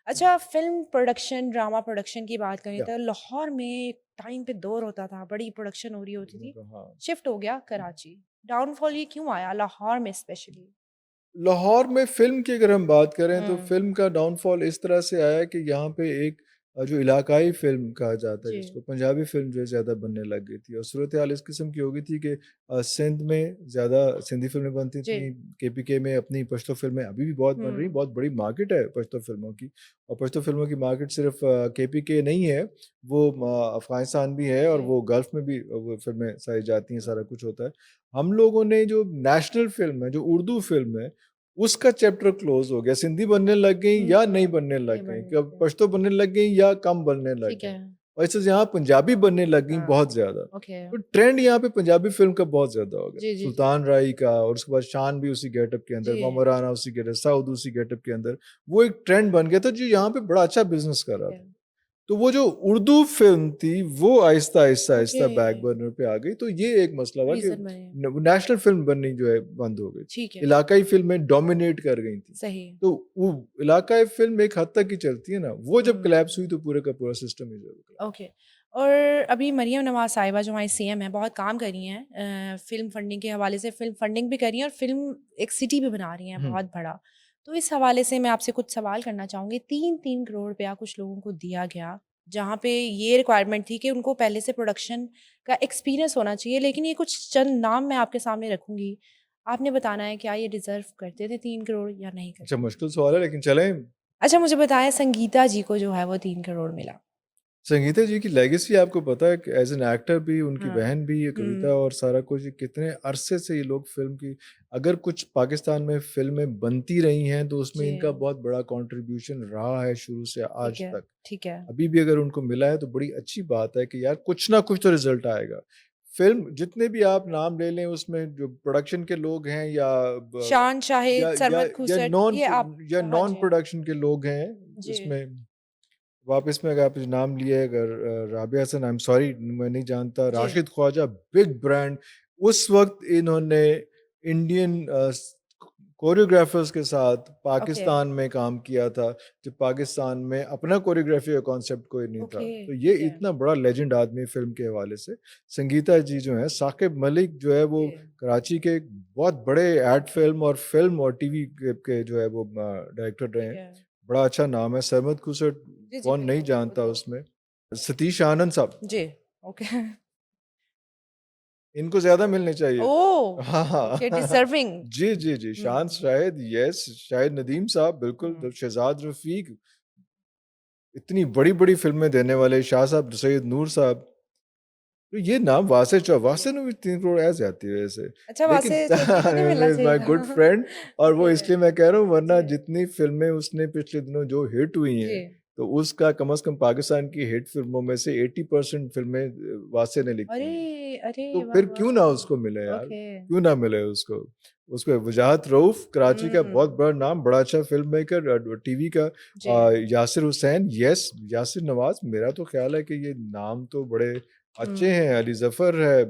अच्छा, film production, drama production की बात करें या तो लाहौर में एक टाइम पे दौर होता था, बड़ी प्रोडक्शन हो रही होती थी। हाँ। शिफ्ट हो गया कराची। डाउनफॉल ये क्यों आया लाहौर में स्पेशली? लाहौर में फ़िल्म की अगर हम बात करें तो हुँ, फ़िल्म का डाउनफ़ॉल इस तरह से आया कि यहाँ पे एक जो इलाकाई फ़िल्म कहा जाता है जी, जिसको, पंजाबी फ़िल्म जो है ज़्यादा बनने लग गई थी और सूरत-ए-हाल इस किस्म की हो गई थी कि सिंध में ज़्यादा सिंधी फ़िल्में बनती जी। थीं, केपीके में अपनी पश्तो फ़िल्में अभी भी बहुत बन रही हैं, हुँ, बहुत बड़ी मार्केट है पश्तो फ़िल्मों की और पश्तो फ़िल्मों की मार्केट सिर्फ़ केपीके नहीं है, वो अफ़गानिस्तान भी है और जी। वो गल्फ़ में भी वो फ़िल्में सारी जाती हैं, सारा कुछ होता है। हम लोगों ने जो नेशनल फ़िल्म है, जो उर्दू फ़िल्म है उसका चैप्टर क्लोज़ हो गया, सिंधी बनने लग गई हुँ, या नहीं बनने नहीं लग गई, बनने कब लगे। पश्तो बनने लग गई या कम बनने लग ठीक गई। है। और इस वजह यहाँ पंजाबी बनने लग गई हाँ, बहुत ज़्यादा। ओके। तो ट्रेंड यहाँ पे पंजाबी फ़िल्म का बहुत ज़्यादा हो गया। जी, जी, जी। सुल्तान राई का और उसके बाद शान भी उसी गेटअप के अंदर, जी, मोहम्मद राना उसी गेटअप, साउद उसी गेटअप के अंदर। वो एक ट्रेंड बन गया था जो यहाँ पे बड़ा अच्छा बिज़नेस कर ठीक रहा है। था। तो वो जो उर्दू फ़िल्म थी, वो आहिस्ता-आहिस्ता-आहिस्ता ओके, बैक बर्नर पे आ गई, तो ये एक मसला हुआ कि रीज़न बने। नेशनल फ़िल्म बननी जो है बंद हो गई। ठीक है, इलाकाई फ़िल्में डोमिनेट कर गई थीं। सही। तो वो इलाकाई फ़िल्म एक हद तक ही चलती है ना, वो जब कोलैप्स हुई हुँ। तो पूरे का पूरा सिस्टम ही जो है वो कोलैप्स। ओके। और अभी मरियम नवाज़ साहिबा जो हमारी सीएम हैं, बहुत काम कर रही हैं फ़िल्म फंडिंग के हवाले से, फ़िल्म फंडिंग भी कर रही हैं और फ़िल्म एक सिटी भी बना रही हैं हुँ, बहुत बड़ा। तो इस हवाले से मैं आपसे कुछ सवाल करना चाहूँगी। 3-3 करोड़ रुपया कुछ लोगों को दिया गया, जहाँ पे ये रिक्वायरमेंट थी कि उनको पहले से प्रोडक्शन का एक्सपीरियंस होना चाहिए, लेकिन ये कुछ चंद नाम मैं आपके सामने रखूँगी। आपने बताना है क्या ये डिज़र्व करते थे 3 करोड़ या नहीं अच्छा करते थे? मुश्किल सवाल है लेकिन चलें। अच्छा, मुझे बताएँ संगीता जी को जो है वो 3 करोड़ मिला। संगीता जी की लेगेसी आपको पता है कि एज़ एन एक्टर भी, उनकी हाँ। बहन भी, ये कविता हुँ। और सारा कुछ, ये कितने अरसे से ये लोग फ़िल्म की, अगर कुछ पाकिस्तान में फ़िल्में बनती रही हैं, तो उसमें जी। इनका बहुत बड़ा कंट्रीब्यूशन रहा है शुरू से ठीक आज है, तक। ठीक है। अभी भी अगर उनको मिला है, तो बड़ी अच्छी बात है कि यार कुछ ना कुछ तो रिज़ल्ट आएगा। फ़िल्म जितने भी आप नाम ले लें, उसमें जो प्रोडक्शन के लोग हैं या ब शान, शाहिद, या सरमद खुसट ये आप हाँ नॉन जी। प्रोडक्शन के लोग हैं, जी। उसमें वापस में अगर आपने नाम लिया है, अगर Rabia Hasan, I am sorry मैं नहीं जानता, जी। राशिद ख्वाजा, बिग ब्रांड, उस वक़्त इन्होंने इंडियन कोरियोग्राफर्स के साथ ओके, पाकिस्तान में काम किया था, जब पाकिस्तान में अपना कोरियोग्राफी का कॉन्सेप्ट कोई नहीं था। ओके, तो ये ठीक है। इतना बड़ा लेजेंड आदमी है फ़िल्म के हवाले से। संगीता जी जो हैं, साकिब मलिक जो है वो जी, कराची के एक बहुत बड़े एड फ़िल्म और टीवी के जो है वो डायरेक्टर रहे ठीक हैं। है। बड़ा अच्छा नाम है, सरमद खुसर जी, जी, कौन नहीं बिल्कुल, जानता बिल्कुल। उसमें। सतीश आनंद साहब, जी, ओके। इनको ज़्यादा मिलने चाहिए थे। ओह! हाँ, ओके, हाँ। डिज़र्विंग। जी, जी, जी, शान हुँ, शाहिद, यस, शाहिद नदीम साहब बिल्कुल, हुँ। शहज़ाद रफ़ीक, इतनी बड़ी-बड़ी फ़िल्में देने वाले शाह साहब, सैयद नूर साहब। तो ये नाम जी। वासे ने भी 3 करोड़ ऐसे आती है वैसे। अच्छा, लेकिन वासे चौधरी को नहीं मिलना इज़ चाहिए माय था। गुड फ्रेंड और वो ओके, इसलिए मैं कह रहा हूँ, वरना जी, जितनी फ़िल्में उसने पिछले दिनों जो हिट हुई जी। हैं, तो उसका कम से कम पाकिस्तान की हिट फ़िल्मों में से 80% फ़िल्में वासे ने लिखी हैं। अरे! अरे तो वाह, फिर क्यों ना वाह! उसको मिले यार? ओके। क्यों ना मिले उसको? उसको वजाहत रऊफ़, कराची का बहुत हुँ, बड़ा नाम, बड़ा अच्छा फ़िल्म मेकर, टीवी का जी। यासिर हुसैन, यस, यासिर नवाज़, मेरा तो ख़्याल है कि ये नाम तो बड़े अच्छे हुँ, हैं, अली ज़फ़र है,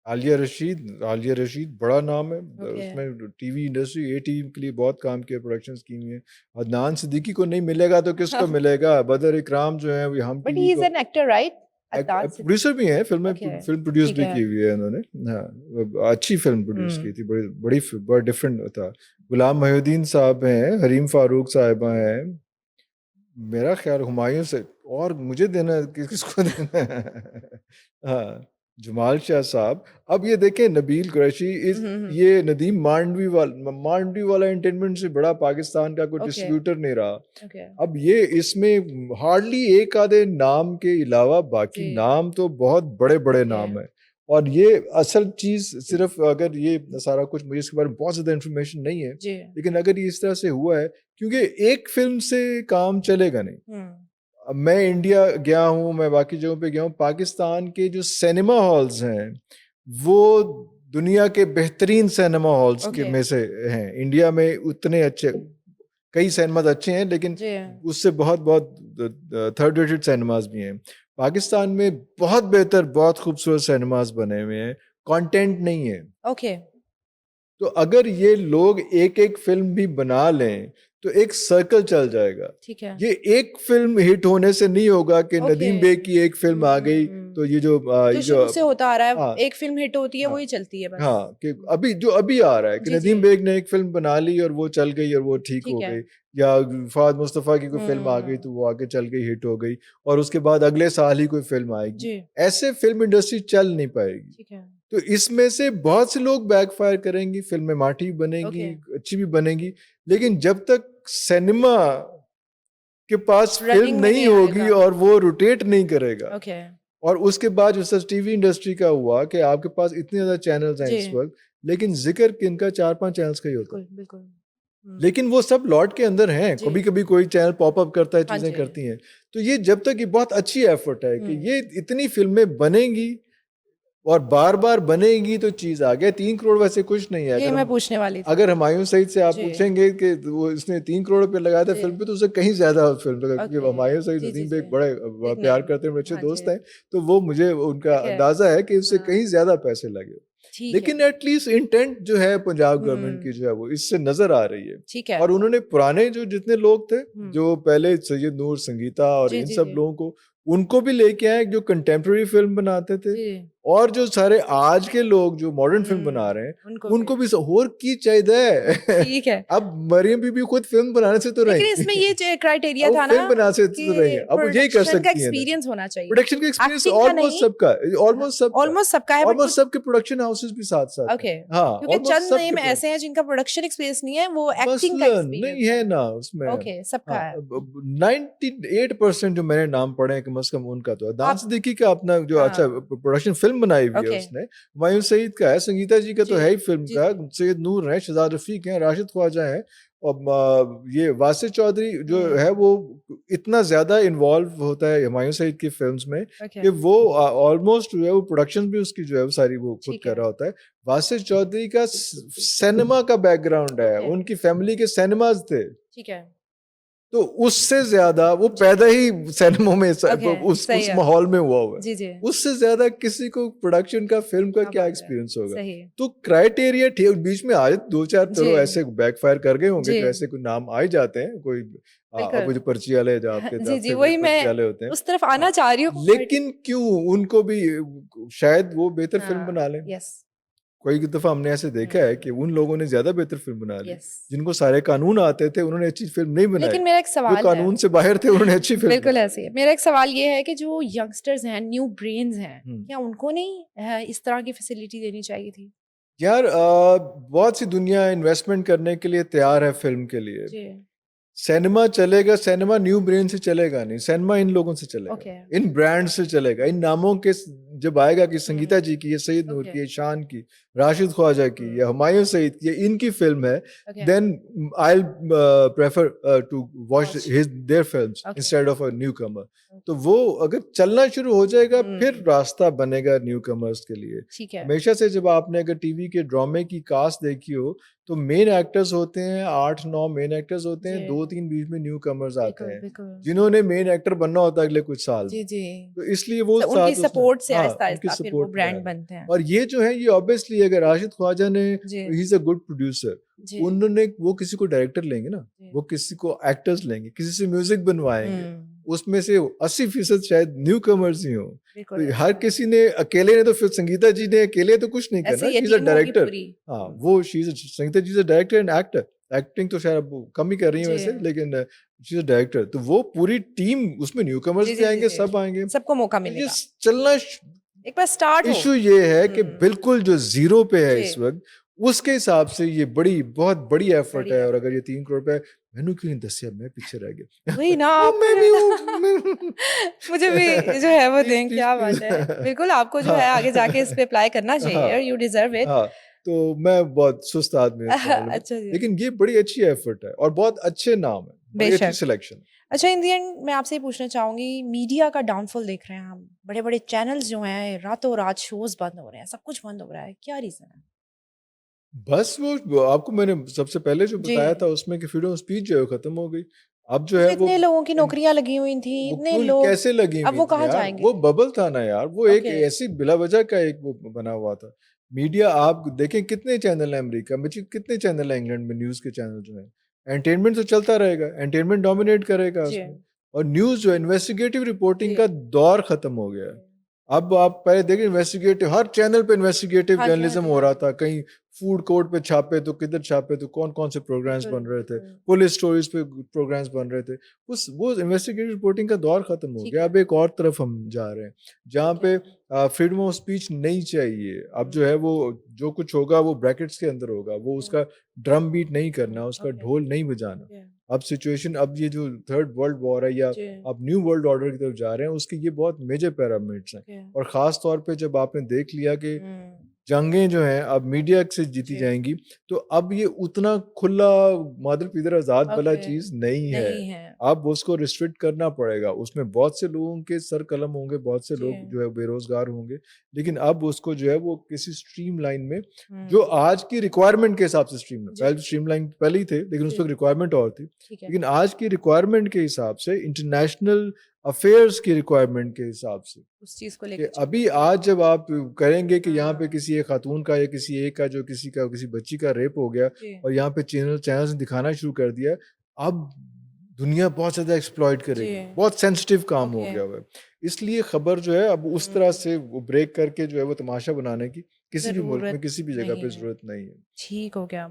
आलिया रशीद बड़ा नाम है। ओके। उसमें टीवी इंडस्ट्री, टीवी के लिए बहुत काम किया, प्रोडक्शंस की हुई हैं। अदनान सिद्दीकी को नहीं मिलेगा तो किसको मिलेगा? बदर इकराम जो हैं, वो हम बट टीवी ही इज़ को an actor right? Adnan producer Siddiqui? भी हैं, ओके, फ़िल्म प्रोड्यूस ठीक भी है। की हुई है इन्होंने। हाँ, अच्छी फ़िल्म प्रोड्यूस की हुँ, थी, बड़ी बड़ी बड़ा डिफरेंट था। गुलाम मोहिउद्दीन साहब हैं, हरीम फारूक साहिबा हैं, मेरा ख़्याल हुमायूँ से, और मुझे देना है कि किसको देना है? हाँ, जमाल शाह साहब। अब ये देखें, नबील कुरैशी हुँ, हुँ, हुँ, ये नदीम मांडवी वाला एंटरटेनमेंट से बड़ा पाकिस्तान का कोई ओके, डिस्ट्रीब्यूटर नहीं रहा। ओके, अब ये इसमें हार्डली एक आधे नाम के अलावा बाकी जी, नाम तो बहुत बड़े-बड़े ओके, नाम हैं। और ये असल चीज़ सिर्फ़, अगर ये सारा कुछ, मुझे इसके बारे में बहुत ज़्यादा इन्फॉर्मेशन नहीं है, जी, लेकिन अगर ये इस तरह से हुआ है, क्योंकि एक फ़िल्म से काम चलेगा नहीं। हुँ, अब मैं इंडिया गया हूँ, मैं बाकी जगहों पे गया हूँ, पाकिस्तान के जो सिनेमा हॉल्स हैं, वो दुनिया के बेहतरीन सिनेमा हॉल्स के ओके, में से हैं। इंडिया में उतने अच्छे, कई सिनेमाज़ अच्छे हैं, लेकिन जी, उससे बहुत-बहुत थर्ड रेटेड सिनेमाज़ भी हैं। पाकिस्तान में बहुत बेहतर, बहुत खूबसूरत सिनेमाज़ बने हुए हैं, कंटेंट नहीं है। ओके, तो अगर ये लोग एक-एक फ़िल्म भी बना लें, तो एक सर्कल चल जाएगा। ठीक है। ये एक फिल्म हिट होने से नहीं होगा कि ओके। नदीम बेग की एक फिल्म आ गई तो ये जो जो शुरू से होता आ रहा है, हाँ एक फिल्म हिट होती है, हाँ वही चलती है बस। हाँ कि अभी जो अभी आ रहा है कि जी, नदीम जी। बेग ने एक फिल्म बना ली और वो चल गई और वो ठीक ठीक हो है। गई, या फहद मुस्तफा की कोई फिल्म आ गई तो वो आगे चल गई, हिट हो गई, और उसके बाद अगले साल ही कोई फिल्म आएगी। जी, ऐसे फिल्म इंडस्ट्री चल नहीं पाएगी। ठीक है। तो इसमें से बहुत से लोग बैकफायर करेंगी, फिल्में माठी बनेगी, ओके। अच्छी भी बनेगी, लेकिन जब तक सिनेमा के पास फिल्म रनिंग में नहीं नहीं होगी आएगा। और वो रोटेट नहीं करेगा, ओके। और उसके बाद जैसा टीवी इंडस्ट्री का हुआ कि आपके पास इतने ज्यादा चैनल्स हैं जी, इस वक्त, लेकिन जिक्र किनका 4-5 चैनल्स का ही होता है। बिल्कुल, बिल्कुल। लेकिन वो सब लॉट के अंदर हैं, जी। कभी कभी कोई चैनल पॉप अप करता है, हाँ चीजें जी। करती हैं। तो ये जब तक, ये बहुत अच्छी एफर्ट है कि हुँ। ये इतनी फिल्में बनेंगी और बार बार बनेगी तो चीज आ गया। 3 करोड़ वैसे कुछ नहीं है। ये मैं पूछने वाली थी। अगर हुमायूं सईद से आप जी, पूछेंगे कि वो इसने 3 करोड़ रुपए लगाया था जी। फिल्म पे, तो उसे कहीं ज्यादा फिल्म लगा, क्योंकि ओके। हुमायूं सईद जी, जी, नदीम जी। बेग बड़े बिग प्यार नेम। करते हैं, बड़े अच्छे हाँ दोस्त जी। हैं, तो वो मुझे उनका ठीक है। अंदाजा है कि उससे हाँ, कहीं ज्यादा पैसे लगे। ठीक है। लेकिन एटलीस्ट इंटेंट जो है पंजाब गवर्नमेंट की हुँ, जो है वो इससे नजर आ रही है। ठीक है। और उन्होंने पुराने जो जितने लोग थे, हुँ। जो पहले सैयद नूर, संगीता और जी, इन जी, सब जी। लोगों को, उनको भी लेके आए जो कंटेम्प्रेरी फिल्म बनाते थे, जी। और जो सारे आज के लोग जो मॉडर्न फिल्म बना रहे हैं उनको भी। उनको भी होर की चाहिए। ठीक है। अब मरियम बीबी खुद फिल्म बनाने से तो लेकिन रही। इसमें ये क्राइटेरिया अब वो था ना फिल्म बनाने से तो रही है, कि अब वो यही कर प्रोडक्शन का सकती है ना। एक्सपीरियंस होना चाहिए। प्रोडक्शन का एक्सपीरियंस एक्टिंग का ऑलमोस्ट नहीं। सबका, ऑलमोस्ट सबका, ऑलमोस्ट सबका है, बट ऑलमोस्ट कुछ सबके प्रोडक्शन हाउसेस भी साथ साथ हैं। ओके, हाँ, क्योंकि ऑलमोस्ट चंद सबके नेम ऐसे हैं जिनका प्रोडक्शन एक्सपीरियंस नहीं है, वो एक्टिंग का मसलन एक्सपीरियंस नहीं है है। ना उसमें। ओके, सबका हाँ, है। 98% जो मैंने नाम पढ़े हैं कि कम से कम उनका तो है। दान आप सिद्दीकी का अपना जो अच्छा हाँ, प्रोडक्शन फिल्म बनाई हुई है ओके। उसने, हुमायूं सईद का है, संगीता जी का तो जी, है ही फिल्म जी, का, जी। सैयद नूर है, शहजाद रफीक हैं, राशिद ख्वाजा हैं, और ये वासिफ चौधरी जो है हुँ, वो इतना ज्यादा इन्वॉल्व होता है हुमायूं सईद की फिल्म्स में ओके, कि वो ऑलमोस्ट जो है वो प्रोडक्शन भी उसकी जो है वो सारी वो खुद ठीक कर है। रहा होता है। वासिफ चौधरी का सिनेमा का बैकग्राउंड है, ओके, उनकी फैमिली के सिनेमाज थे, ठीक है। तो उससे ज्यादा वो जी, पैदा ही सिनेमा में ओके, सही उस है। माहौल में हुआ हुआ है। जी, जी। उससे ज्यादा किसी को प्रोडक्शन का, फिल्म का क्या क्या बात है। एक्सपीरियंस होगा। सही। तो क्राइटेरिया ठीक, बीच में आज 2-4 जी, चलो ऐसे बैकफायर कर गए होंगे, जी, जो ऐसे कोई नाम आ ही जाते हैं, कोई अब वो बिल्कुल। जो पर्ची वाले, जो आपके जी, जी, फेवरेट वही पर्ची मैं वाले होते हैं, उस तरफ हाँ, आना चाह रही हूँ बट लेकिन क्यों उनको भी शायद वो बेहतर फिल्म हाँ, बना लें। यस। कोई दफा हमने ऐसे देखा है कि हुँ, उन लोगों ने ज्यादा बेहतर फिल्म बना ली, यस। जिनको सारे कानून आते थे उन्होंने अच्छी फिल्म नहीं बनाई, लेकिन मेरा एक जो सवाल है कानून से बाहर थे उन्होंने अच्छी फिल्म बिल्कुल बना ऐसे ही है। मेरा एक सवाल ये है कि जो यंगस्टर्स हैं, न्यू ब्रेन्स हैं, ली। क्या उनको नहीं इस तरह की फैसिलिटी देनी चाहिए थी? यार बहुत सी दुनिया इन्वेस्टमेंट करने के लिए तैयार है फिल्म के लिए। जी, सिनेमा चलेगा, सिनेमा न्यू ब्रेन से चलेगा नहीं, सिनेमा इन लोगों से चलेगा, ओके। इन ब्रांड से चलेगा, इन नामों के जब आएगा कि संगीता हुँ, जी की, ये सईद नूर ओके। की, ये शान की, राशिद ख्वाजा की, या हुँ, हुमायूं सईद की, ये इनकी फिल्म है, okay, then I prefer to watch watch his their films okay, instead of a newcomer. तो ओके। वो अगर चलना शुरू हो जाएगा फिर हुँ, रास्ता बनेगा न्यू कमर्स के लिए। ठीक है। हमेशा से जब आपने अगर टीवी के ड्रामे की कास्ट देखी हो, तो मेन एक्टर्स होते हैं 8-9 मेन एक्टर्स होते जी, हैं, 2-3 बीच में न्यू कमर्स आते बिल्कुल, हैं, बिल्कुल। जिन्होंने मेन एक्टर बनना होता है अगले कुछ साल जी, में। जी। तो इसलिए वो उनकी साथ उसने, सपोर्ट से हाँ, उनकी आहिस्ता-आहिस्ता फिर वो सपोर्ट में आ ब्रांड रहे हैं। बनते हैं। और ये जो है ये ऑब्वियसली अगर राशिद ख्वाजा ने, जी, he is a good producer, जी, उन्होंने, वो किसी को डायरेक्टर लेंगे ना, जी। वो किसी को एक्टर्स लेंगे, किसी से म्यूजिक बनवाएंगे, हुँ, उसमें से 80% शायद न्यू कमर्स ही हो। बिल्कुल तो ऐसा हर है। किसी ने अकेले ने तो, फिर संगीता जी ने अकेले तो कुछ नहीं ऐसे करना, ही ये शी इज अ टीम होगी डायरेक्टर। पूरी। हाँ, हुँ, वो she is, Sangeeta ji is a director and actor. Acting तो शायद अब वो कम ही कर रही है जी। वैसे, लेकिन शी इज अ डायरेक्टर, तो वो पूरी टीम, उसमें न्यू कमर्स जी, भी जी, जी, आएंगे, जी। सब आएंगे। सबको मौका तो ये मिलेगा। चलना, एक बार स्टार्ट हो। इशू ये है कि हुँ, बिल्कुल जो जीरो पे है जी, इस वक्त, उसके हिसाब से ये बड़ी, बहुत बड़ी एफर्ट बड़ी है। है। और अगर ये 3 करोड़ रुपए, मैंने क्यों नहीं दसिया, मैं पीछे रह गया। वही ना ओ आपको मैं जो भी है हूँ मुझे भी जो है वो प्लीज दें, प्लीज क्या बात है। प्लीज। बिल्कुल आपको जो है आगे जाके इस हाँ पे अप्लाई करना चाहिए और हाँ यू डिज़र्व इट। हाँ, तो मैं बहुत सुस्त आदमी हूँ इस मामले में, अच्छा जी। लेकिन ये बड़ी अच्छी एफर्ट है और बहुत अच्छे नाम है, बड़ी अच्छी बेशक। सिलेक्शन। अच्छा इन द एंड मैं आपसे ये पूछना चाहूँगी मीडिया का डाउनफॉल देख रहे हैं हम। बड़े-बड़े चैनल्स जो हैं रातों-रात शोज़ बंद हो रहे हैं, सब कुछ बंद हो रहा है। क्या रीज़न है? बस वो आपको मैंने सबसे पहले जो जी। बताया था उसमें कि फ्रीडम ऑफ स्पीच जो है खत्म हो गई। अब जो तो है वो इतने लोगों की नौकरियाँ लगी हुई थी, वो इतने क्यों, लोग कैसे लगी अब हुई वो थी कहाँ यार, जाएँगे? वो बबल था ना यार, वो एक ओके। ऐसी बिला वजह का एक वो बना हुआ था। मीडिया आप देखें, कितने चैनल है अमेरिका में, कितने चैनल है इंग्लैंड में, न्यूज के चैनल जो है, एंटरटेनमेंट तो चलता रहेगा, एंटरटेनमेंट डोमिनेट करेगा जी, उसमें। और न्यूज़ जो है इन्वेस्टिगेटिव रिपोर्टिंग जी, का दौर ख़त्म हो गया है। जी। अब आप पहले देखिए इन्वेस्टिगेटिव हर चैनल पे इन्वेस्टिगेटिव हाँ जी, हाँ जर्नलिज्म जी, हो हाँ रहा जी। था। कहीं फूड कोर्ट पे छापे तो किधर छापे तो कौन-कौन से प्रोग्राम्स बिल्कुल, बन रहे थे। बिल्कुल। पुलिस स्टोरीज़ पे प्रोग्राम्स बन रहे थे। उस वो इन्वेस्टिगेटिव रिपोर्टिंग का दौर ख़त्म हो ठीक गया। है, अब एक और तरफ हम जा रहे हैं, जहाँ ठीक पे है। फ्रीडम ऑफ स्पीच नहीं चाहिए। अब हुँ, जो है वो जो कुछ होगा वो ब्रैकेट्स के अंदर होगा। वो हुँ, उसका ड्रम बीट नहीं करना, उसका ओके, ढोल नहीं बजाना। ओके। अब सिचुएशन अब ये जो थर्ड वर्ल्ड वॉर है या जी, अब न्यू वर्ल्ड ऑर्डर की तरफ जा रहे हैं, उसके ये बहुत मेजर पैरामीटर्स हैं। ओके। और ख़ास तौर पे जब आपने देख लिया कि हुँ, जंगें जो हैं अब मीडिया से जीती जी, जाएँगी, तो अब ये उतना खुला मादर-पिदर आज़ाद वाला ओके। चीज़ नहीं है। नहीं है। अब उसको रिस्ट्रिक्ट करना पड़ेगा। उसमें बहुत से लोगों के सर कलम होंगे, बहुत से जी, लोग जो है बेरोज़गार होंगे, लेकिन अब उसको जो है वो किसी स्ट्रीमलाइन में जो हुँ, आज की रिक्वायरमेंट के हिसाब से जी, पहले तो स्ट्रीमलाइन पहले ही थे, लेकिन उस जी, वक़्त रिक्वायरमेंट और थी। ठीक है। लेकिन आज की रिक्वायरमेंट के हिसाब से इंटरनेशनल अफ़ेयर्स की रिक्वायरमेंट के हिसाब से उस चीज़ को कि लेके चलना अभी चाहिए। आज जब आप करेंगे कि यहाँ पे हाँ, किसी एक खातून का या किसी एक का जो किसी बच्ची का रेप हो गया जी, और यहाँ पे चैनल्स ने दिखाना शुरू कर दिया, अब दुनिया बहुत ज़्यादा एक्सप्लॉइट जी, करेगी। बहुत सेंसिटिव काम हो ओके। गया हुआ है। इसलिए खबर जो है अब उस तरह हुँ, से वो ब्रेक करके जो है वो तमाशा बनाने की किसी भी मुल्क में, ज़रूरत किसी भी जगह नहीं पे है। ज़रूरत नहीं है। ठीक हो गया।